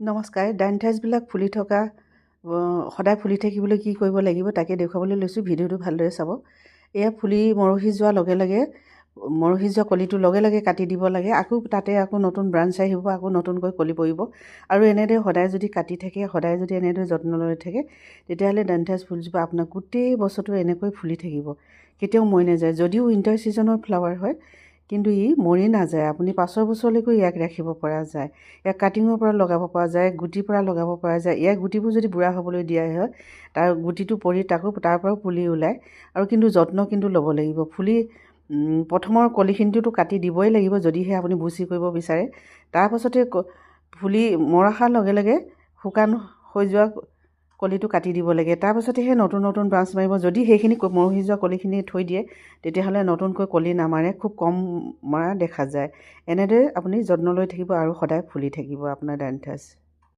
নমস্কাৰ। ডাইনথাছবিলাক ফুলি থকা সদায় ফুলি থাকিবলৈ কি কৰিব লাগিব তাকে দেখুৱাবলৈ লৈছোঁ। ভিডিঅ'টো ভালদৰে চাব। এয়া ফুলি মৰহি যোৱাৰ লগে লগে মৰহি যোৱা কলিটো লগে লগে কাটি দিব লাগে। আকৌ নতুন ব্ৰাঞ্চ আহিব, আকৌ নতুনকৈ কলি পৰিব। আৰু এনেদৰে সদায় যদি কাটি থাকে, সদায় যদি এনেদৰে যত্ন লৈ থাকে, তেতিয়াহ'লে ডাইনথাছ ফুলজোপা আপোনাৰ গোটেই বছৰটো এনেকৈ ফুলি থাকিব, কেতিয়াও মৰি নাযায়। যদিও উইণ্টাৰ ছিজনৰ ফ্লাৱাৰ হয়, কিন্তু ই মৰি নাযায়। আপুনি 5 বছৰলৈকে ইয়াক ৰাখিব পৰা যায়। ইয়াক কাটিঙৰ পৰা লগাব পৰা যায়, গুটিৰ পৰা লগাব পৰা যায়। ইয়াৰ গুটিবোৰ যদি বুঢ়া হ'বলৈ দিয়া হয়, তাৰ গুটিটো পৰি তাৰ পৰাও পুলি ওলায়। আৰু কিন্তু যত্ন কিন্তু ল'ব লাগিব। প্ৰথমৰ কলিখিনিতো কাটি দিবই লাগিব, যদিহে আপুনি বুচি কৰিব বিচাৰে। তাৰপাছতে ফুলি মৰহাৰ লগে লগে শুকান হৈ যোৱা কলিটো কাটি দিব লাগে। তাৰপাছতেহে নতুন নতুন ব্ৰাঞ্চ মাৰিব। যদি সেইখিনি মৰহি যোৱা কলিখিনি থৈ দিয়ে, তেতিয়াহ'লে নতুনকৈ কলি নামাৰে, খুব কম মৰা দেখা যায়। এনেদৰে আপুনি যত্ন লৈ থাকিব আৰু সদায় ফুলি থাকিব আপোনাৰ ডাইনথাছ।